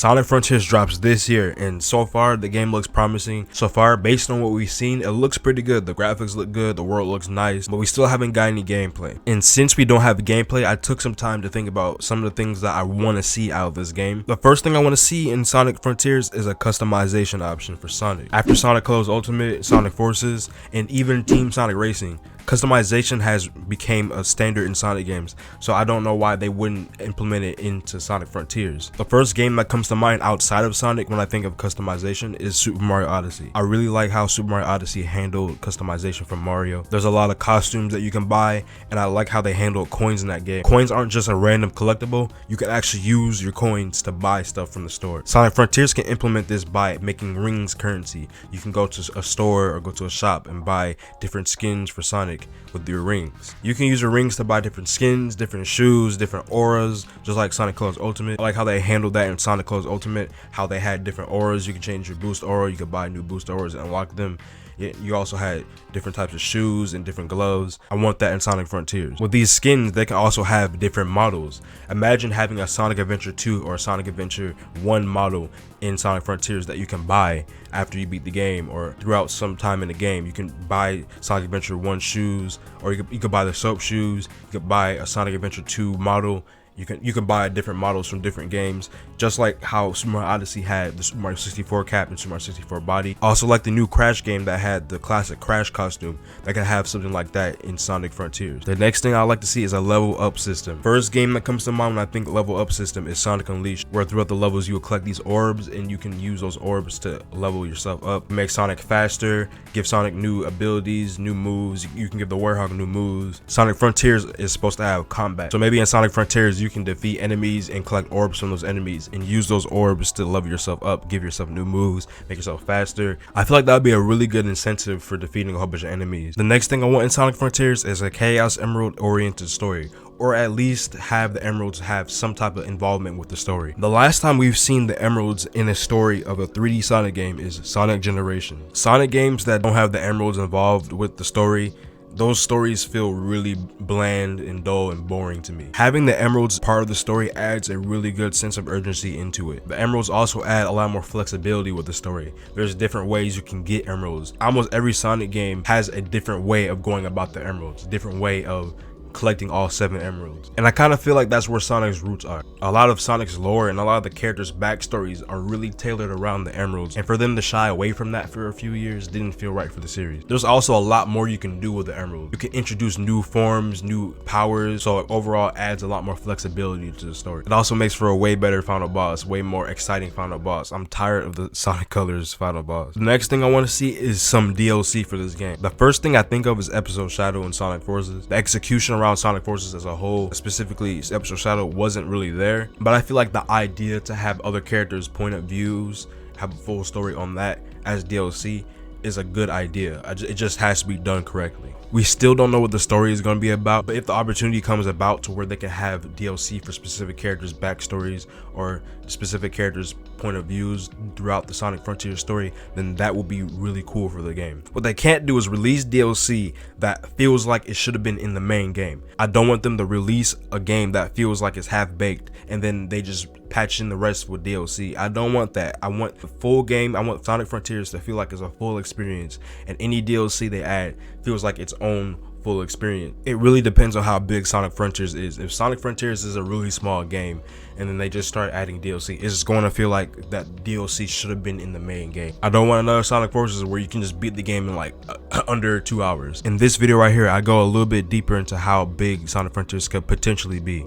Sonic Frontiers drops this year, and so far the game looks promising. So far, based on what we've seen, it looks pretty good. The graphics look good, the world looks nice, but we still haven't got any gameplay. And since we don't have gameplay, I took some time to think about some of the things that I want to see out of this game. The first thing I want to see in Sonic Frontiers is a customization option for Sonic. After Sonic Colors Ultimate, Sonic Forces, and even Team Sonic Racing, customization has became a standard in Sonic games, so I don't know why they wouldn't implement it into Sonic Frontiers. The first game that comes to mind outside of Sonic when I think of customization is Super Mario Odyssey. I really like how Super Mario Odyssey handled customization for Mario. There's a lot of costumes that you can buy, and I like how they handle coins in that game. Coins aren't just a random collectible, you can actually use your coins to buy stuff from the store. Sonic Frontiers can implement this by making rings currency. You can go to a store or go to a shop and buy different skins for Sonic with your rings. You can use your rings to buy different skins, different shoes, different auras, just like Sonic Colors Ultimate. I like how they handled that in Sonic Colors Ultimate, how they had different auras. You can change your boost aura, you could buy new boost auras and unlock them. You also had different types of shoes and different gloves. I want that in Sonic Frontiers. With these skins, they can also have different models. Imagine having a Sonic Adventure 2 or a Sonic Adventure 1 model in Sonic Frontiers that you can buy after you beat the game or throughout some time in the game. You can buy Sonic Adventure 1 shoes, or you could buy the soap shoes. You could buy a Sonic Adventure 2 model. You can buy different models from different games, just like how Super Mario Odyssey had the Super Mario 64 cap and Super Mario 64 body. Also like the new Crash game that had the classic Crash costume, that can have something like that in Sonic Frontiers. The next thing I like to see is a level up system. First game that comes to mind when I think level up system is Sonic Unleashed, where throughout the levels you will collect these orbs and you can use those orbs to level yourself up. Make Sonic faster, give Sonic new abilities, new moves. You can give the Warthog new moves. Sonic Frontiers is supposed to have combat, so maybe in Sonic Frontiers you can defeat enemies and collect orbs from those enemies and use those orbs to level yourself up, give yourself new moves, make yourself faster. I feel like that would be a really good incentive for defeating a whole bunch of enemies. The next thing I want in Sonic Frontiers is a Chaos Emerald oriented story, or at least have the emeralds have some type of involvement with the story. The last time we've seen the emeralds in a story of a 3D Sonic game is Sonic Generation. Sonic games that don't have the emeralds involved with the story, those stories feel really bland and dull and boring to me. Having the emeralds part of the story adds a really good sense of urgency into it. The emeralds also add a lot more flexibility with the story. There's different ways you can get emeralds. Almost every Sonic game has a different way of going about the emeralds, different way of collecting all 7 emeralds, and I kind of feel like that's where Sonic's roots are. A lot of Sonic's lore and a lot of the characters' backstories are really tailored around the emeralds, and for them to shy away from that for a few years didn't feel right for the series. There's also a lot more you can do with the emerald. You can introduce new forms, new powers, so it overall adds a lot more flexibility to the story. It also makes for a way better final boss, way more exciting final boss. I'm tired of the Sonic Colors final boss. The next thing I want to see is some DLC for this game. The first thing I think of is Episode Shadow and Sonic Forces. The execution around Sonic Forces as a whole, specifically Episode Shadow, wasn't really there, but I feel like the idea to have other characters' point of views, have a full story on that as DLC is a good idea. It just has to be done correctly. We still don't know what the story is going to be about, but if the opportunity comes about to where they can have DLC for specific characters' backstories or specific characters' point of views throughout the Sonic Frontier story, then that will be really cool for the game. What they can't do is release DLC that feels like it should have been in the main game. I don't want them to release a game that feels like it's half-baked and then they just patch in the rest with DLC. I don't want that. I want the full game. I want Sonic Frontiers to feel like it's a full experience, and any DLC they add feels like its own full experience. It really depends on how big Sonic Frontiers is. If Sonic Frontiers is a really small game and then they just start adding DLC, it's just going to feel like that DLC should have been in the main game. I don't want another Sonic Forces where you can just beat the game in like under 2 hours. In this video right here, I go a little bit deeper into how big Sonic Frontiers could potentially be.